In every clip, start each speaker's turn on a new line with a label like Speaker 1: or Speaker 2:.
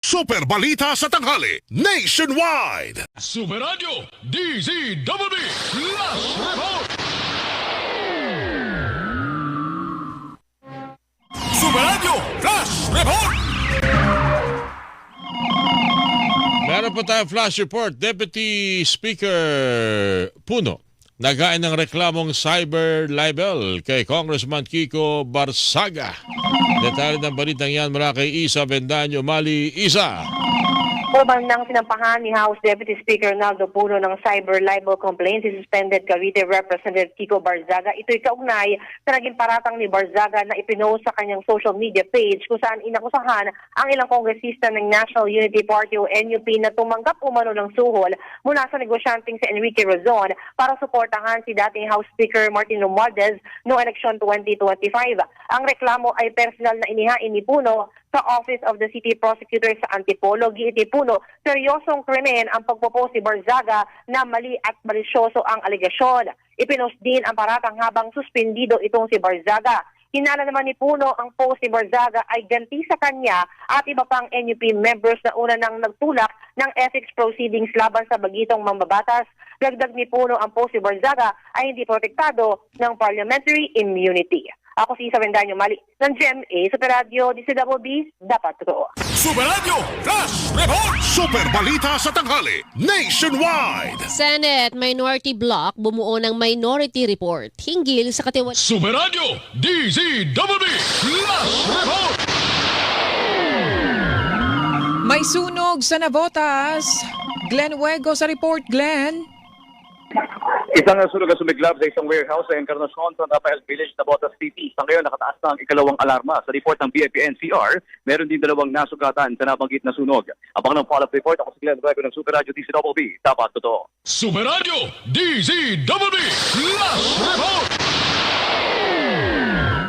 Speaker 1: Super Balita sa Tanghali Nationwide.
Speaker 2: Super Radio DZWB Flash Report. Super Radio Flash Report.
Speaker 3: Meron po tayong flash report. Deputy Speaker Puno nagain ng reklamong cyber libel kay Congressman Kiko Barsaga. Detalye ng balitang yan mula kay Isa Bendaño. Mali, Isa.
Speaker 4: Ubang ng sinampahan ni House Deputy Speaker Naldo Puno ng cyber libel complaint si suspended Cavite Representative Kiko Barzaga. Ito'y kaugnay sa naging paratang ni Barzaga na ipinost sa kanyang social media page kung saan inakusahan ang ilang kongresista ng National Unity Party o NUP na tumanggap umano ng suhol mula sa negosyanteng si Enrique Razon para suportahan si dating House Speaker Martin Romualdez noong eleksyon 2025. Ang reklamo ay personal na inihain ni Puno sa Office of the City Prosecutor sa Antipolo. Giiti Puno, seryosong krimen ang pagpopost ni Barzaga na mali at malisyoso ang alegasyon. Ipinost din ang paratang habang suspendido itong si Barzaga. Hinala naman ni Puno ang post ni Barzaga ay ganti sa kanya at iba pang NUP members na una nang nagtulak ng ethics proceedings laban sa bagitong mambabatas. Dagdag ni Puno ang post ni Barzaga ay hindi protektado ng parliamentary immunity. Ako si Isa Bendaño, Mali ng GMA Super Radio DZWB, dapat totoo.
Speaker 2: Super Radio Flash Report.
Speaker 1: Super Balita sa Tanghali Nationwide.
Speaker 5: Senate Minority Bloc bumuo ng Minority Report hinggil sa katiwala.
Speaker 2: Super Radio DZWB Flash Report.
Speaker 6: May sunog sa Navotas. Glenn Huego sa report, Glenn.
Speaker 7: Isang sunog na sumiglab sa isang warehouse sa Encarnacion sa Rafael Village, Navotas City. Sa ngayon, nakataas na ang ikalawang alarma. Sa report ng BIP-NCR, meron din dalawang nasugatan sa nabanggit na sunog. Abang ng follow-up report, ako si Glenn Huego ng Super Radio DZWB. Dapat totoo.
Speaker 2: Super Radio DZWB Flash Report.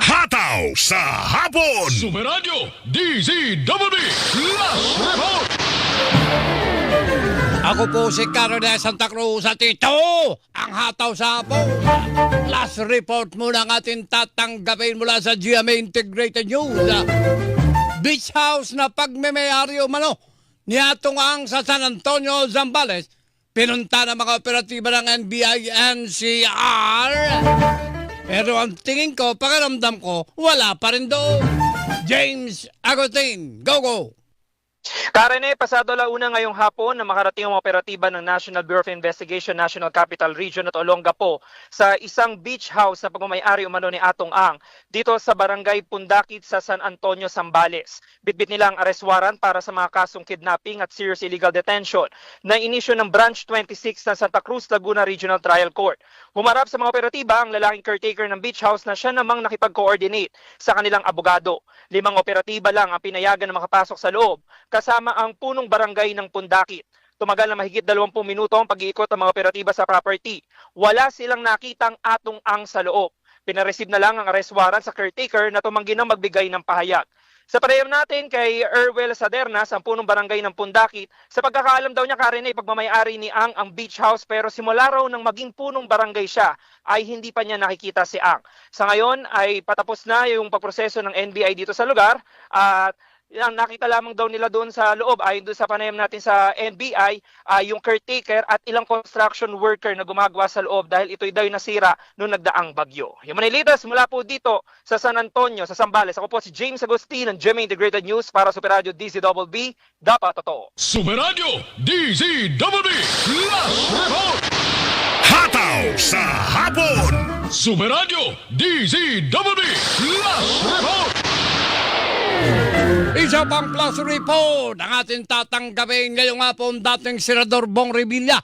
Speaker 1: Hataw sa hapon.
Speaker 2: Super Radio DZWB Flash Report.
Speaker 8: Ako po si Carolina Santa Cruz at ito ang hataw sa hapon. Last report muna ng ating tatanggapin mula sa GMA Integrated News. Beach House na pagmemayaryo mano ni Atong Ang sa San Antonio, Zambales, pinunta ng mga operatiba ng NBI-NCR. Pero ang tingin ko, pakiramdam ko, wala pa rin doon. James Agustin, go!
Speaker 9: Karene, pasado launa ngayong hapon na makarating ang operatiba ng National Bureau of Investigation, National Capital Region at Olongapo sa isang beach house na pagmamayari umano ni Atong Ang dito sa Barangay Pundakit sa San Antonio, Zambales. Bitbit nila ang arrest warrant para sa mga kasong kidnapping at serious illegal detention na inisyo ng Branch 26 ng Santa Cruz, Laguna Regional Trial Court. Humarap sa mga operatiba ang lalaking caretaker ng beach house na siya namang nakipag-coordinate sa kanilang abogado. 5 operatiba lang ang pinayagan na makapasok sa loob, kasama ang punong barangay ng Pundakit. Tumagal na mahigit 20 minuto ang pag-iikot ng mga operatiba sa property. Wala silang nakitang Atong Ang sa loob. Pinareceive na lang ang arrest warrant sa caretaker na tumanggi na magbigay ng pahayag. Sa pareham natin kay Erwel Sadernas, ang punong barangay ng Pundakit, sa pagkakaalam daw niya, Karen, ay pagmamayari ni Ang beach house, pero simula raw nang maging punong barangay siya ay hindi pa niya nakikita si Ang. Sa ngayon ay patapos na yung pagproseso ng NBI dito sa lugar at ang nakita lamang daw nila doon sa loob ayon doon sa panayam natin sa NBI yung caretaker at ilang construction worker na gumagawa sa loob dahil ito'y daw nasira noong nagdaang bagyo. Yung Manilitas mula po dito sa San Antonio, sa Zambales. Ako po si James Agustin ng GMA Integrated News para Super Radio DZWB. Dapat totoo.
Speaker 2: Super Radio DZWB Flash Report.
Speaker 1: Hataw sa hapon.
Speaker 2: Super Radio DZWB Flash Report.
Speaker 8: Isa pang plus report ang ating tatanggapin ngayong hapon dating Senador Bong Revilla.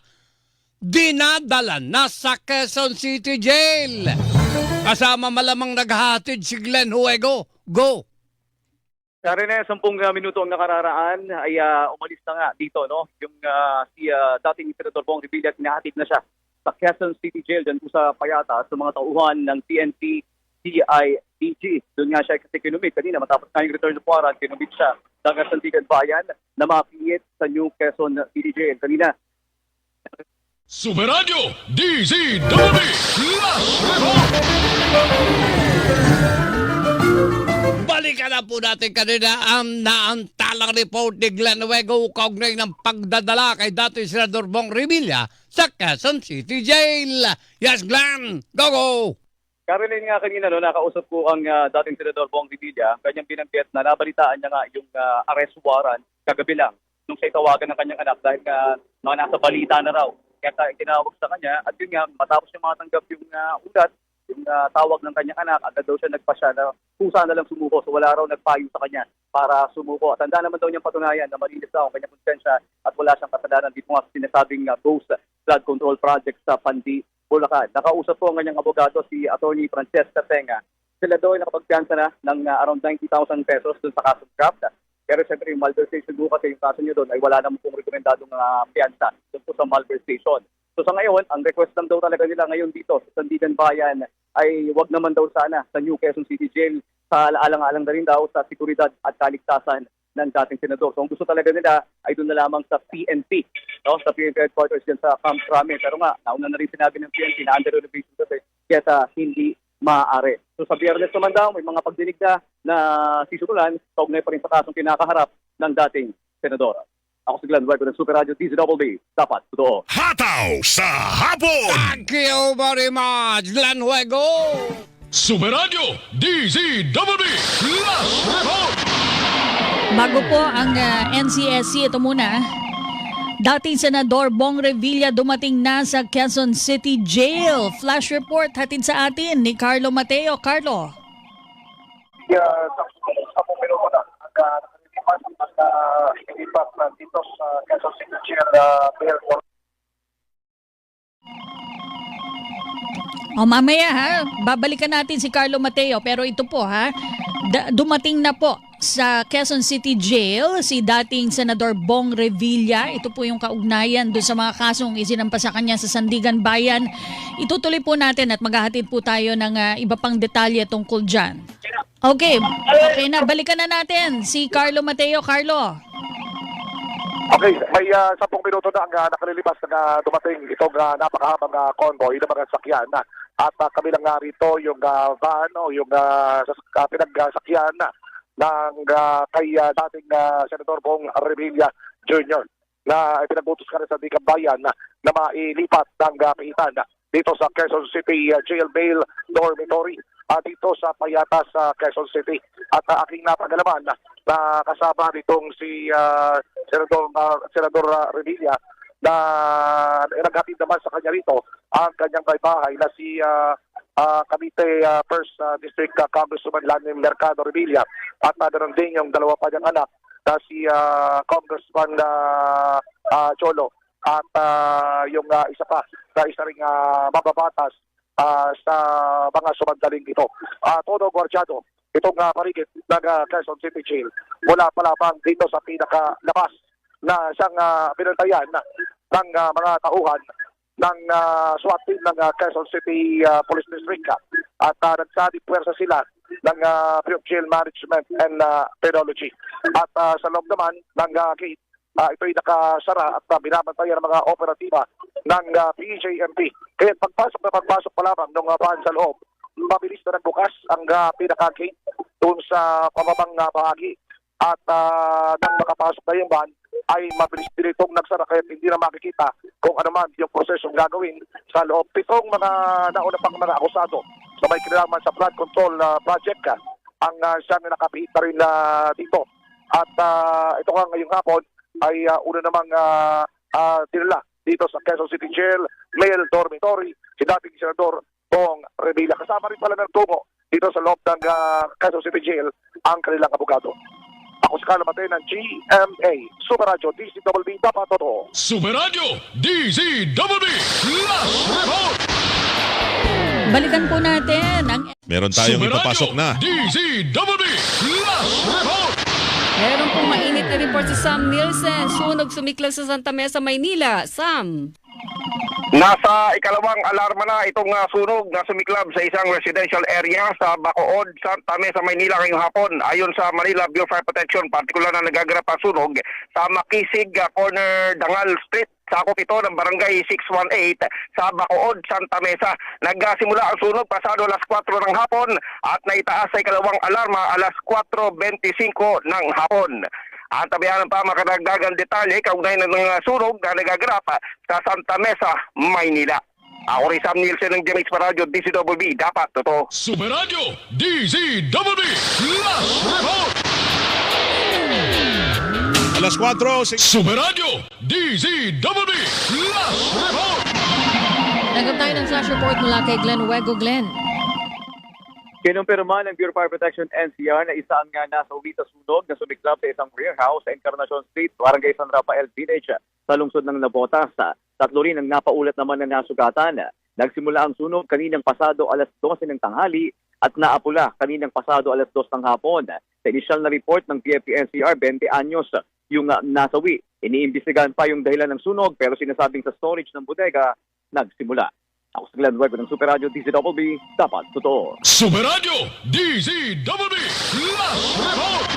Speaker 8: Dinadala na sa Quezon City Jail. Kasama malamang naghahatid si Glenn Huego. Go!
Speaker 7: Karene, 10 minuto ang nakararaan ay umalis na nga dito, no? Yung si dating Senador Bong Revilla, kinahatid na siya sa Quezon City Jail dyan po sa Payata sa mga tauhan ng PNP CIDG. Doon nga siya kasi kinumit kanina matapos na yung return of warrant, kinumit siya dagat Sandigan Bayan na mapiit sa New Quezon City Jail kanina.
Speaker 2: Super Radio DZWB Flash Report.
Speaker 8: Balik Balikan na po natin kanina ang naantalang report ni Glenn Nuevo kaugnay ng pagdadala kay dating Senador Bong Revilla sa Quezon City Jail. Yes, Glenn, go!
Speaker 7: Caroline nga kanina, nakausap ko ang dating Senador Bong Revilla. Kanyang binanggit na nabalitaan niya nga yung arrest warrant kagabi lang nung siya tawagan ng kanyang anak dahil mga nasa balita na raw. Kaya tinawag sa kanya at yun nga, matapos niya matanggap yung ulat, yung tawag ng kanyang anak, agad daw siya nagpasya na kung saan na lang sumuko. So wala raw nagpayo sa kanya para sumuko. At handa naman daw niyang patunayan na malinis daw ang kanyang konsensya at wala siyang kasalanan dito nga sa sinasabing ghost flood control project sa Pandi, Bulacan. Nakausap po ang kanyang abogado si Attorney Francesca Tenga. Sila daw ay nakapagpiansa na ng around 90,000 pesos dun sa kasong graft. Pero siyempre yung malversation doon kasi yung kaso niyo doon ay wala namang pong rekomendadong piansa doon po sa malversation. So sa ngayon, ang request lang daw talaga nila ngayon dito sa Sandigan Bayan ay wag naman daw sana sa New Quezon City Jail sa alang-alang na rin daw sa seguridad at kaligtasan ng dating senador. So ang gusto talaga nila ay doon na lamang sa PNP, no? Sa PNP headquarters yan sa Camp Crame. Pero nga, nauna na rin sinabi ng PNP na under renovation kasi kaya hindi maaari. So sa Biyernes naman daw, may mga pagdinig na sisutulan, kaugnay pa rin sa kasong kinakaharap ng dating senador. Ako si Glenn Nuevo ng Super Radio DZBB. Dapat totoo.
Speaker 1: Hataw sa hapon!
Speaker 8: Thank you very much, Glenn Nuevo!
Speaker 2: Super Radio DZBB Last Report!
Speaker 10: Bago po ang NCSC, ito muna. Dating Senador Bong Revilla dumating na sa Quezon City Jail. Flash report hatid sa atin ni Carlo Mateo. Carlo.
Speaker 11: Sa minuto na ilipas na dito sa Quezon City Jail Mayor.
Speaker 10: Mamaya ha, babalikan natin si Carlo Mateo. Pero ito po ha, dumating na po sa Quezon City Jail si dating Senador Bong Revilla. Ito po yung kaugnayan doon sa mga kasong isinampa sa kanya sa Sandigan Bayan. Itutuloy po natin at maghahatid po tayo ng iba pang detalye tungkol dyan. Okay na, balikan na natin si Carlo Mateo. Carlo.
Speaker 11: Okay, may 10 minuto na ang nakalilipas na dumating itong napakahabang convoy ng mga sakyan. At kabilang nga rito yung van o yung pinagsakyan ng kay dating Senador Bong Revilla Jr. na ipinagutos ka sa Sandigan Bayan na mailipat ng kapitan dito sa Quezon City Jail Bail Dormitory dito sa Payatas sa Quezon City. At aking napagalaman na kasama nitong si Senador Revilla na naghatid naman sa kanya rito ang kanyang bahay na si Cavite 1st District Congresswoman Lanim Mercado Revilla at naroon din yung dalawa pa niyang anak na si Congressman Cholo at yung isa ring mababatas sa mga sumandaling ito. Todo gwardyado itong parigit ng Quezon City Jail mula pa lamang dito sa pinakalabas na siyang pinantayan ng mga tauhan ng SWAT team ng Quezon City Police District at nagsadip puwersa sila ng Bureau of Jail Management and Penology. At sa loob naman ng gate, ito'y nakasara at binabantayan ng mga operatiba ng PJMP. Kaya pagpasok pa lamang ng bahan sa loob, mabilis na nagbukas ang pinaka-gate doon sa pababang bahagi. At nang makapasok na yung van, ay mabilis din itong nagsara kaya hindi na makikita kung ano man yung prosesong gagawin sa loob. 7 mga nauna pang mga akusado na may kinalaman sa flood control project ang siyang nakapihit na rin dito. At ito nga ngayong hapon ay una namang tinala dito sa Quezon City Jail, Mail Dormitory, si dating Senador Bong Revilla. Kasama rin pala ng tungo dito sa loob ng Quezon City Jail ang kanilang abogado. Ako si Carlo Mateo ng GMA Super Radio DZBB Dapat Totoo.
Speaker 2: Super Radio DZBB Last Report!
Speaker 10: Balikan po natin ang
Speaker 3: Meron tayong
Speaker 2: Super
Speaker 3: ipapasok
Speaker 2: Radio
Speaker 3: na.
Speaker 2: DZBB Last Report!
Speaker 12: Meron pong mainit na report si Sam Nielsen. Sunog sumiklas sa Santa Mesa, Maynila. Sam.
Speaker 11: Nasa ikalawang alarma na itong sunog na sumiklab sa isang residential area sa Bacood, Santa Mesa, Maynila ngayong hapon. Ayon sa Manila Bureau of Fire Protection, partikular na nagaganap ang sunog sa Makisig Corner, Dangal Street. Sakop ito ng barangay 618 sa Bacood, Santa Mesa. Nagsimula ang sunog pasado alas 4 ng hapon at naitaas ay kalawang alarma alas 4:25 ng hapon. At tabihan pa makadagdagang detalye kaugnay ng mga sunog na nagaganap sa Santa Mesa, Maynila. Ako rin Sam Nielsen ng James Paradyo, DCWB, dapat totoo.
Speaker 2: Super Radio DZWB Flash Report.
Speaker 3: Alas 4,
Speaker 2: Super Radio DZWB Flash Report.
Speaker 5: Tanggap tayo ng flash report mula kay Glenn Wego. Glenn.
Speaker 7: Kinumpirma ng Bureau of Fire Protection NCR na isa ang nasawi sa sunog na sumiklab sa isang warehouse sa Encarnacion Street, Barangay San Rafael Village sa lungsod ng Navotas. Tatlo rin ang napaulat naman na nasugatan. Nagsimula ang sunog kaninang pasado alas 12 ng tanghali at naapula kaninang pasado alas 2 ng hapon. Sa initial na report ng PFP-NCR, 20 anyos yung nasawi. Iniimbestigahan pa yung dahilan ng sunog pero sinasabing sa storage ng bodega nagsimula. Ako si Glenn Wego ng Super Radio DZWB, dapat totoo.
Speaker 2: Super Radio DZWB Flash Report.